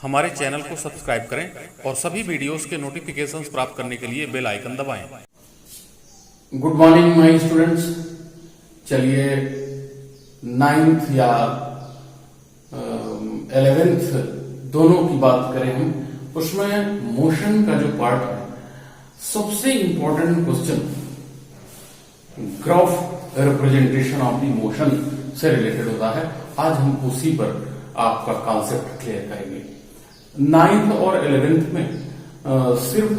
हमारे चैनल को सब्सक्राइब करें और सभी वीडियोस के नोटिफिकेशंस प्राप्त करने के लिए बेल आइकन दबाएं। Good morning my students. चलिए 9th या 11th दोनों की बात करें हम, उसमें मोशन का जो पार्ट है, सबसे important question graph representation of the motion से रिलेटेड होता है। आज हम उसी पर आपका कॉन्सेप्ट क्लियर करेंगे। 9th और 11th में सिर्फ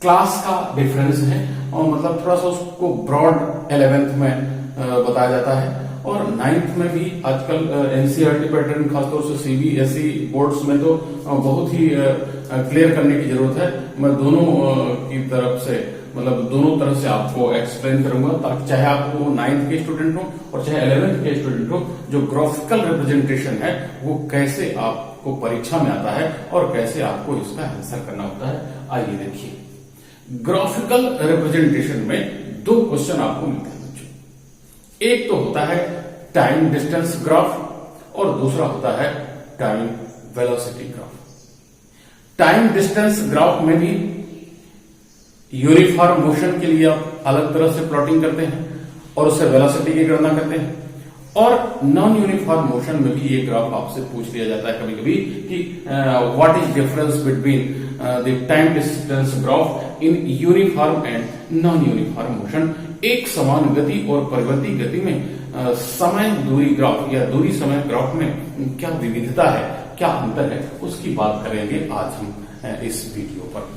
क्लास का डिफरेंस है और मतलब थोड़ा सा उसको ब्रॉड 11th में बताया जाता है, और 9th में भी आजकल एनसीईआरटी पैटर्न खासतौर से सीबीएसई बोर्ड्स में तो बहुत ही क्लियर करने की जरूरत है। मैं दोनों की तरफ से मतलब दोनों तरह से आपको एक्सप्लेन करूंगा, ताकि चाहे आप वो 9th के स्टूडेंट हो और चाहे 11th के स्टूडेंट हो, जो ग्राफिकल रिप्रेजेंटेशन है वो कैसे आपको परीक्षा में आता है और कैसे आपको इसका आंसर करना होता है। आइए देखिए, ग्राफिकल रिप्रेजेंटेशन में दो क्वेश्चन आपको मिलते हैं बच्चों। एक तो होता है टाइम डिस्टेंस ग्राफ और दूसरा होता है time velocity graph. Time distance graph में भी यूनिफॉर्म मोशन के लिए आप अलग तरह से प्लॉटिंग करते हैं और उससे वेलोसिटी की गणना करते हैं, और नॉन यूनिफॉर्म मोशन में भी ये ग्राफ आपसे पूछ लिया जाता है कभी कभी कि what is difference between the time distance graph in uniform and non uniform motion. एक समान गति और परिवर्ती गति में समय दूरी ग्राफ या दूरी समय ग्राफ में क्या विविधता है, क्या अंतर है, उसकी बात करेंगे आज हम इस वीडियो पर।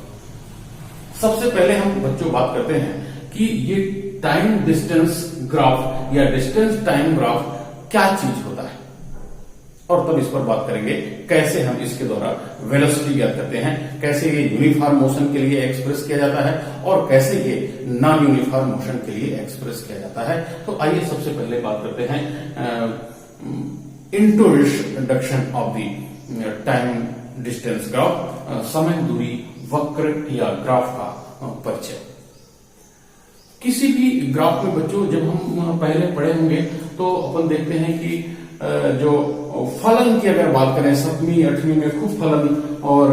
सबसे पहले हम बच्चों बात करते हैं कि ये टाइम डिस्टेंस ग्राफ या डिस्टेंस टाइम ग्राफ क्या चीज होता है, और तब इस पर बात करेंगे कैसे हम इसके द्वारा वेलोसिटी ज्ञात करते हैं, कैसे ये यूनिफॉर्म मोशन के लिए एक्सप्रेस किया जाता है और कैसे ये नॉन यूनिफॉर्म मोशन के लिए एक्सप्रेस किया जाता है। तो आइए सबसे पहले बात करते हैं introduction of the time distance graph, समय दूरी वक्र या ग्राफ का परिचय। किसी भी ग्राफ में बच्चों जब हम पहले पढ़े होंगे तो अपन देखते हैं कि जो फलन की अगर बात करें, 7वीं 8वीं में खूब फलन और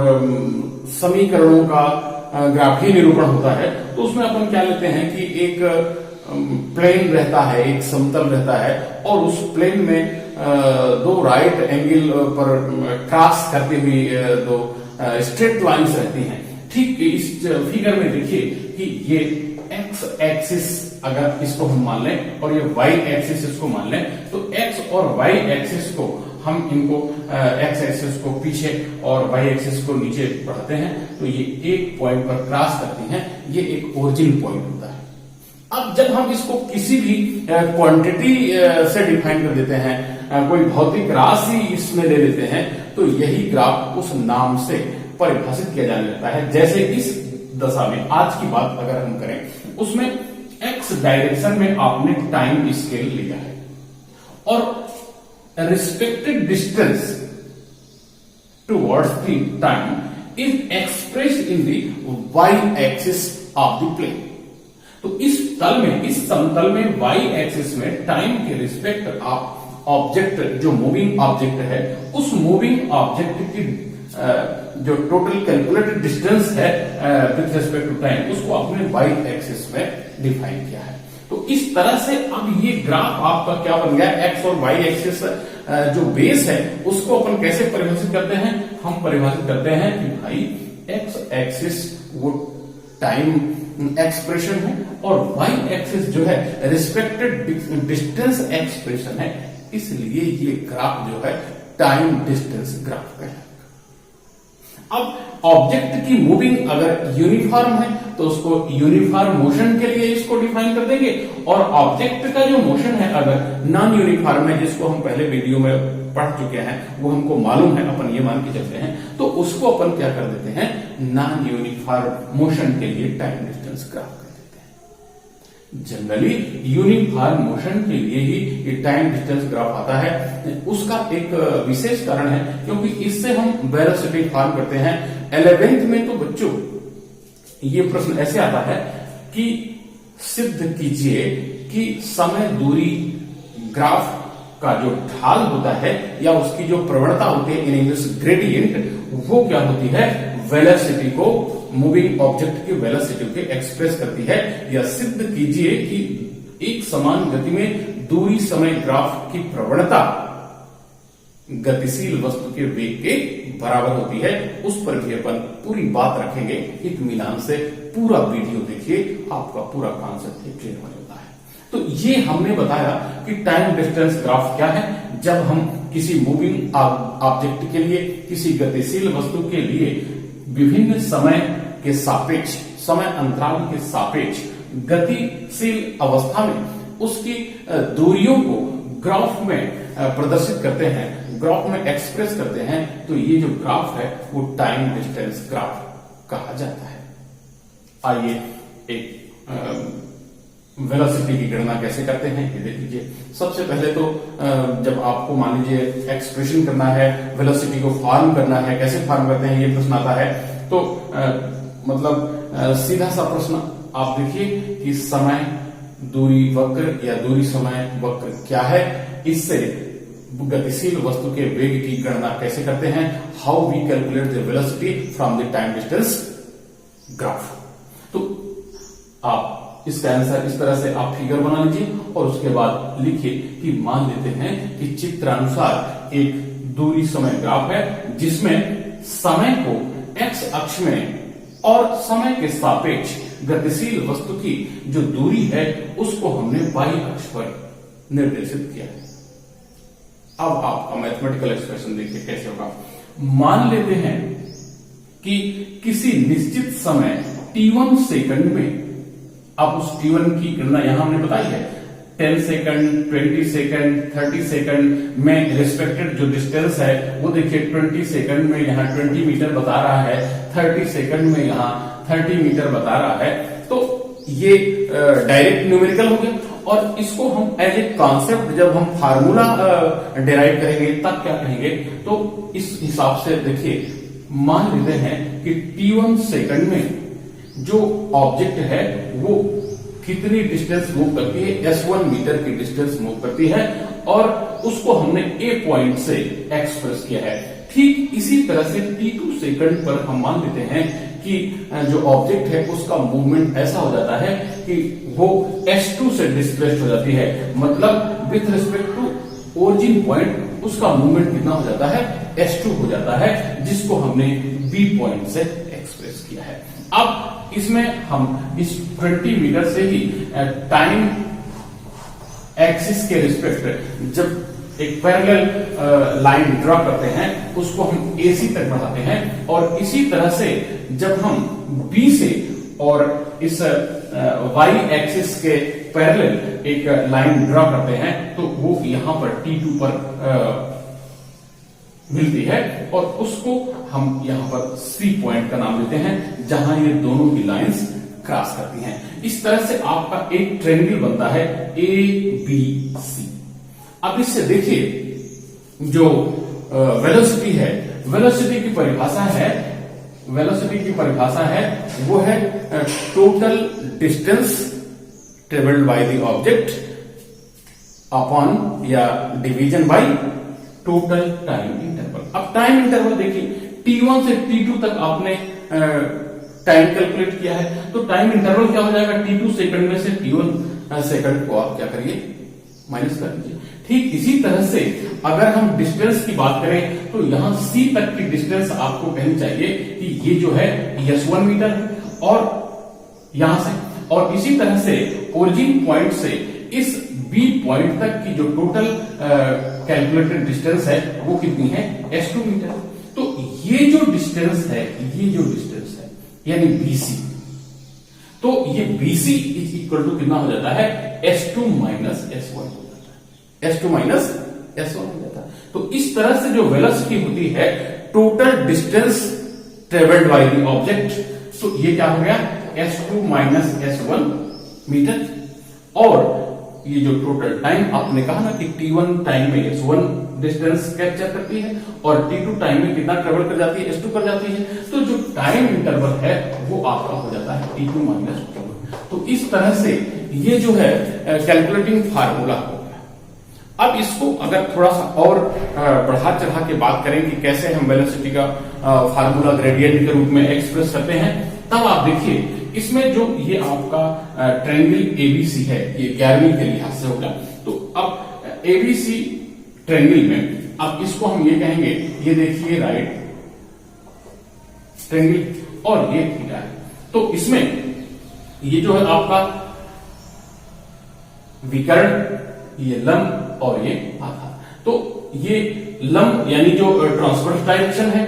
समीकरणों का ग्राफीय निरूपण होता है, तो उसमें अपन क्या लेते हैं कि एक प्लेन रहता है, एक समतल रहता है, और उस प्लेन में दो राइट एंगल पर क्रॉस करती हुई दो स्ट्रेट लाइंस रहती हैं। ठीक इस फिगर में देखिए कि ये एक्स एक्सिस अगर इसको हम मान लें और ये वाई एक्सिस इसको मान लें, तो एक्स और वाई एक्सिस को हम इनको एक्स एक्सिस को पीछे और वाई एक्सिस को नीचे बढ़ाते हैं, तो ये एक पॉइंट पर क्रॉस करती हैं। ये एक ओरिजिन पॉइंट होता है। अब जब हम इसको किसी भी क्वांटिटी से डिफाइन कर देते हैं, कोई भौतिक राशि इसमें ले लेते हैं, तो यही ग्राफ उस नाम से परिभाषित किया जाने लगता है। जैसे इस दशा में आज की बात अगर हम करें, उसमें एक्स डायरेक्शन में आपने टाइम स्केल लिया है और respected distance towards the time is expressed in the Y axis of the plane. तो इस तल में, इस समतल में वाई एक्सिस में टाइम के रिस्पेक्ट आप ऑब्जेक्ट, जो मूविंग ऑब्जेक्ट है, उस मूविंग ऑब्जेक्ट की जो टोटल कैलकुलेटेड डिस्टेंस है विथ रिस्पेक्ट टू टाइम, उसको आपने वाई एक्सिस में डिफाइन किया है। तो इस तरह से अब ये ग्राफ आपका क्या बन गया, एक्स और वाई एक्सिस जो बेस है उसको अपन कैसे परिभाषित करते हैं, हम परिभाषित करते हैं कि भाई एक्स एक्सिस वो टाइम एक्सप्रेशन है और वाई एक्सिस जो है रिस्पेक्टेड डिस्टेंस एक्सप्रेशन है, इसलिए ये ग्राफ जो है टाइम डिस्टेंस ग्राफ कहलाता है। अब ऑब्जेक्ट की मूविंग अगर यूनिफॉर्म है तो उसको यूनिफॉर्म मोशन के लिए इसको डिफाइन कर देंगे, और ऑब्जेक्ट का जो मोशन है अगर नॉन यूनिफॉर्म है, जिसको हम पहले वीडियो में पढ़ चुके हैं, वो हमको मालूम है, अपन ये मान के चलते हैं, तो उसको अपन क्या कर देते हैं, नॉन यूनिफॉर्म मोशन के लिए टाइम डिस्टेंस ग्राफ कर देते हैं। जनरली यूनिफॉर्म मोशन के लिए ही ये टाइम डिस्टेंस ग्राफ आता है। उसका एक विशेष कारण है क्योंकि इससे हम वेलोसिटी फॉर्म करते हैं। 11th में तो बच्चों ये प्रश्न ऐसे आता है कि सिद्ध कीजिए कि समय दूरी ग्राफ का जो ढाल होता है या उसकी जो प्रवणता होती है इन इंग्लिश ग्रेडियंट, वो क्या होती है, वेलोसिटी को, मूविंग ऑब्जेक्ट की वेलोसिटी को एक्सप्रेस करती है। या सिद्ध कीजिए कि एक समान गति में दूरी समय ग्राफ की प्रवणता गतिशील वस्तु के वेग के बराबर होती है। उस पर भी अपन पूरी बात रखेंगे इत्मीनान से। पूरा वीडियो देखिए, आपका पूरा कॉन्सेप्ट क्लियर हो जाता है। तो ये हमने बताया कि टाइम डिस्टेंस ग्राफ क्या है। जब हम किसी मूविंग ऑब्जेक्ट के लिए, किसी गतिशील वस्तु के लिए विभिन्न समय के सापेक्ष, समय अंतराल के सापेक्ष गतिशील अवस्था में उसकी दूरियों को ग्राफ में प्रदर्शित करते हैं, ग्राफ में एक्सप्रेस करते हैं, तो ये जो ग्राफ है वो टाइम डिस्टेंस ग्राफ कहा जाता है। आइए एक वेलोसिटी की गणना कैसे करते हैं ये देख लीजिए। सबसे पहले तो जब आपको मान लीजिए एक्सप्रेशन करना है, वेलोसिटी को फॉर्म करना है, कैसे फॉर्म करते हैं ये प्रश्न आता है। तो मतलब सीधा सा प्रश्न आप देखिए कि समय दूरी वक्र या दूरी समय वक्र क्या है, इससे गतिशील वस्तु के वेग की गणना कैसे करते हैं। How we calculate the velocity from the time distance graph. तो आप इसका आंसर इस तरह से आप फिगर बना लीजिए और उसके बाद लिखिए कि मान लेते हैं कि चित्रानुसार एक दूरी समय ग्राफ है जिसमें समय को एक्स अक्ष में और समय के सापेक्ष गतिशील वस्तु की जो दूरी है उसको हमने वाई अक्ष पर निर्देशित किया है। अब आपका मैथमेटिकल एक्सप्रेशन देखिए कैसे होगा। मान लेते हैं कि किसी निश्चित समय t1 सेकंड में, अब उस t1 की गणना यहां हमने बताई है, 10 सेकंड, 20 सेकंड, 30 सेकंड में रिस्पेक्टेड जो डिस्टेंस है वो देखिए 20 सेकंड में यहाँ 20 मीटर बता रहा है, 30 सेकंड में यहाँ 30 मीटर बता रहा है। तो ये डायरेक्ट न्यूमेरिकल हो गया और इसको हम एज ए कॉन्सेप्ट जब हम फार्मूला डिराइव करेंगे तब क्या कहेंगे। तो इस हिसाब से देखिए, मान लेते हैं कि t1 सेकंड में जो ऑब्जेक्ट है वो कितनी डिस्टेंस मूव करती है, s1 मीटर की डिस्टेंस मूव करती है और उसको हमने a पॉइंट से एक्सप्रेस किया है। ठीक इसी तरह से t2 सेकंड पर हम मान लेते हैं कि जो ऑब्जेक्ट है उसका मूवमेंट ऐसा हो जाता है कि वो s2 से डिस्प्लेस्ड हो जाती है। मतलब with respect to origin point उसका मूवमेंट कितना हो जाता है, s2 हो जाता है, जिसको हमने b पॉइंट से एक्सप्रेस किया है। अब इसमें हम इस 20 मीटर से ही टाइम एक्सिस के रिस्पेक्ट जब एक पैरेलल लाइन ड्रॉ करते हैं उसको हम AC तक बढ़ाते हैं और इसी तरह से जब हम B से और इस Y एक्सिस के पैरेलल एक लाइन ड्रॉ करते हैं तो वो यहां पर T2 पर मिलती है और उसको हम यहां पर C पॉइंट का नाम देते हैं जहां ये दोनों की लाइंस क्रॉस करती हैं। इस तरह से आपका एक ट्रायंगल बनता है ABC। अब इससे देखिए जो वेलोसिटी है, वेलोसिटी की परिभाषा है वो है total distance travelled by the object upon या division by total time interval. अब टाइम इंटरवल देखिए t1 से t2 तक आपने टाइम कैलकुलेट किया है तो टाइम इंटरवल क्या हो जाएगा, t2 सेकंड में से t1 सेकंड को आप क्या करिए, माइनस कर दीजिए। ठीक इसी तरह से अगर हम डिस्टेंस की बात करें तो यहां C तक की डिस्टेंस आपको कहनी चाहिए कि ये जो है s1 मीटर है और यहां से, और इसी तरह से ओरिजिन पॉइंट से इस B पॉइंट तक की जो टोटल कैलकुलेटेड डिस्टेंस है वो कितनी है, s2 मीटर। तो ये जो डिस्टेंस है यानी BC, तो ये BC इज इक्वल टू कितना हो जाता है, s2 माइनस s1 हो जाता है, s2 माइनस s1 हो जाता है। तो इस तरह से जो वेलोसिटी होती है total distance travelled by the object, तो ये क्या हो गया, s2 माइनस s1 मीटर। और ये जो टोटल टाइम आपने कहा ना कि t1 टाइम में s1 डिस्टेंस कैप्चर करती है और t2 टाइम में कितना ट्रेवल कर जाती है, s2 कर जाती है। तो जो टाइम इंटरवल है वो आपका हो जाता है t2 माइनस t1। तो इस तरह से ये जो है कैलकुलेटिंग फार्मूला हो गया। अब इसको अगर थोड़ा सा और बढ़ा चढ़ा के बात करें कि कैसे हम वेलोसिटी का फार्मूला ग्रेडियंट के रूप में एक्सप्रेस करते हैं, तब आप देखिए इसमें जो ये आपका ट्रायंगल एबीसी है, ये 11वीं के लिहाज से होगा। तो अब एबीसी ट्रायंगल में अब इसको हम ये कहेंगे, ये देखिए राइट ट्रायंगल और ये थीटा है। तो इसमें ये जो है आपका विकर्ण, ये लंब और ये आधार। तो ये लंब यानी जो ट्रांसवर्स डायरेक्शन है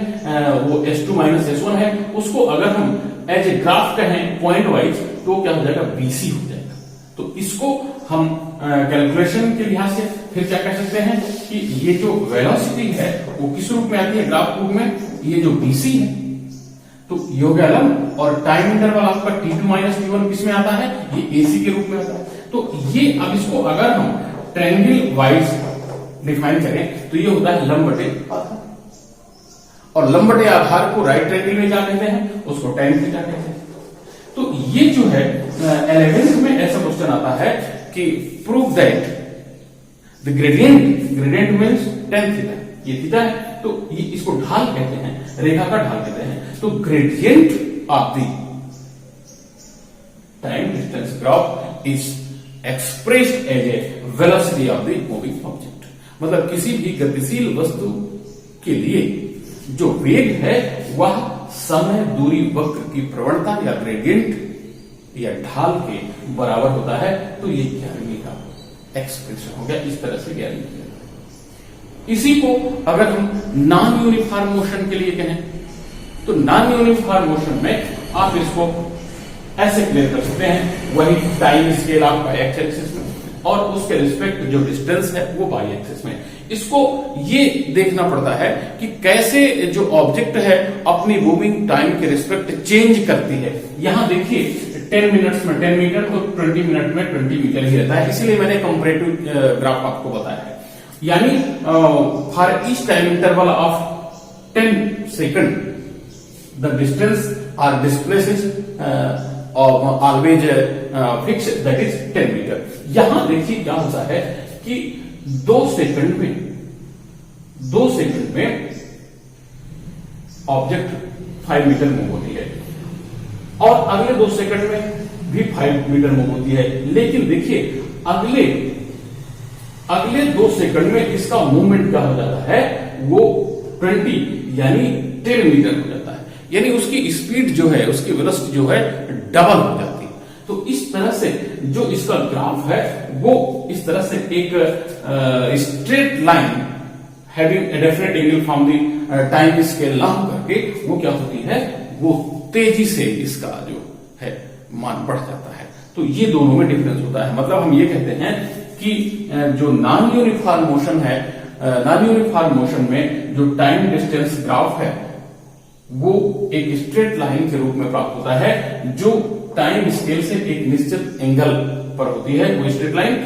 वो S2 माइनस S1 है, उसको अगर हम एज ए ग्राफ कहें पॉइंट वाइज तो क्या हो जाएगा, BC हो जाएगा। तो इसको हम कैलकुलेशन के लिहाज से फिर क्या कह सकते हैं कि ये जो वेलोसिटी है वो किस रूप में आती है, ग्राफ रूप में, ये जो BC है तो ये हो गया लंब, और टाइम इंटरवल आपका T2 माइनस T1 किस में आता है, ये AC के रूप में आता है। तो ये अब इसको अगर हम ट्रायंगल वाइज डिफाइन करें तो ये होता है लंब बटे आधार, और लंब बटे आधार को राइट ट्रायंगल में क्या कहते हैं, उसको tan थीटा कहते हैं। तो ये जो है 11th में ऐसा क्वेश्चन आता है कि prove that the gradient means tan theta, ये थीटा है तो ये इसको ढाल कहते हैं, रेखा का ढाल कहते हैं। तो gradient of the time distance graph is expressed as a velocity of the moving object. मतलब किसी भी गतिशील वस्तु के लिए जो वेग है वह समय दूरी वक्र की प्रवणता या ग्रेडियंट या ढाल के बराबर होता है। तो ये 11वीं का एक्सप्रेशन हो गया, इस तरह से 11वीं। इसी को अगर हम नॉन यूनिफॉर्म मोशन के लिए कहें तो नॉन यूनिफॉर्म मोशन में आप इसको ऐसे क्लियर कर सकते हैं, वही टाइम स्केल आपका एक्स एक्सिस में और उसके रिस्पेक्ट जो डिस्टेंस है वो वाई एक्सिस में। इसको ये देखना पड़ता है कि कैसे जो ऑब्जेक्ट है अपनी मूविंग टाइम के रिस्पेक्ट चेंज करती है। यहां देखिए 10 मिनट्स में 10 मीटर तो 20 मिनट में 20 मीटर ही रहता है, इसलिए मैंने कंपैरेटिव ग्राफ आपको बताया है। यानी for each time interval of 10 second the distance are displaces always fix, that is 10 meter. यहां देखिए क्या होता है कि 2 सेकंड में ऑब्जेक्ट 5 मीटर मूव होती है और अगले 2 सेकंड में भी 5 मीटर मूव होती है। लेकिन देखिए अगले 2 सेकंड में इसका मूवमेंट क्या हो जाता है, वो 20 यानी 10 मीटर हो जाता है। यानी उसकी स्पीड जो है, उसकी वेलोसिटी जो है डबल हो जाती है। तो इस तरह से जो इसका ग्राफ है वो इस तरह से एक straight line having a definite angle from the time scale ना करके वो क्या होती है, वो तेजी से इसका जो है मान बढ़ जाता है। तो ये दोनों में डिफरेंस होता है। मतलब हम ये कहते हैं कि जो नॉन यूनिफॉर्म मोशन है, नॉन यूनिफॉर्म मोशन में जो टाइम डिस्टेंस ग्राफ है वो एक स्ट्रेट लाइन के रूप में प्राप्त होता है, जो टाइम स्केल से एक निश्चित एंगल पर होती है वो स्ट्रेट लाइन।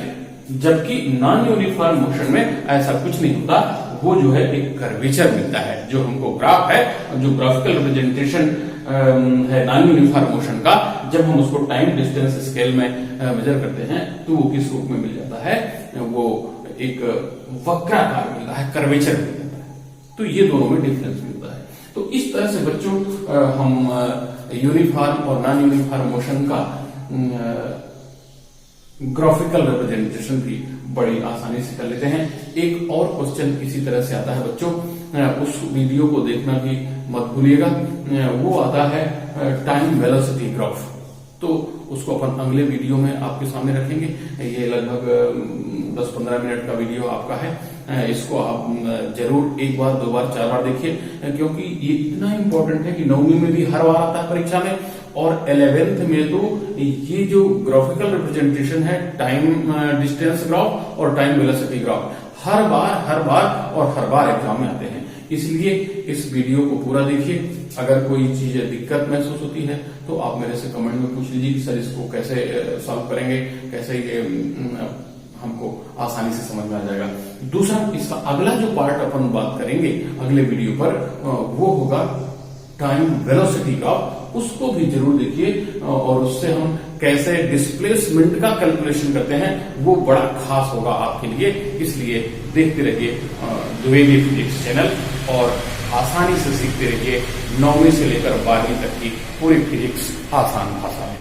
जबकि नॉन यूनिफॉर्म मोशन में ऐसा कुछ नहीं होता, वो जो है एक कर्वेचर मिलता है। जो हमको ग्राफ है, जो ग्राफिकल रिप्रेजेंटेशन है नॉन यूनिफॉर्म मोशन का, जब हम उसको टाइम डिस्टेंस स्केल में मेजर करते हैं तो वो किस रूप में मिल जाता है, वो एक वक्राकार मिलता है, कर्वेचर मिल जाता है। तो ये दोनों में डिफरेंस मिलता है। तो इस तरह से बच्चों हम यूनिफॉर्म और नॉन यूनिफॉर्म मोशन का ग्राफिकल रिप्रेजेंटेशन भी बड़ी आसानी से कर लेते हैं। एक और क्वेश्चन इसी तरह से आता है बच्चों, उस वीडियो को देखना भी मत भूलिएगा। वो आता है टाइम वेलोसिटी ग्राफ, तो उसको अपन अगले वीडियो में आपके सामने रखेंगे। ये लगभग 10-15 मिनट का वीडियो आपका है। इसको आप जरूर 1 बार 2 बार 4 बार देखिए, क्योंकि ये इतना इंपॉर्टेंट है कि 9वीं में भी हर बार आता है परीक्षा में, और 11th में तो ये जो ग्राफिकल रिप्रेजेंटेशन है टाइम डिस्टेंस ग्राफ और टाइम वेलोसिटी ग्राफ हर बार एग्जाम में आते हैं। इसलिए इस वीडियो को पूरा देखिए। अगर कोई चीज दिक्कत महसूस होती है तो आप मेरे से कमेंट में पूछ लीजिए कि सर इसको कैसे सॉल्व करेंगे, कैसे ये हमको आसानी से समझ में आ जाएगा। दूसरा, इसका अगला जो पार्ट अपन बात करेंगे अगले वीडियो पर, वो होगा टाइम वेलोसिटी ग्राफ। उसको भी जरूर देखिए और उससे हम कैसे डिस्प्लेसमेंट का कैलकुलेशन करते हैं, वो बड़ा खास होगा आपके लिए। इसलिए देखते रहिए द्विवेदी फिजिक्स चैनल और आसानी से सीखते रहिए 9वीं से लेकर 12वीं तक की पूरी फिजिक्स आसान भाषा में।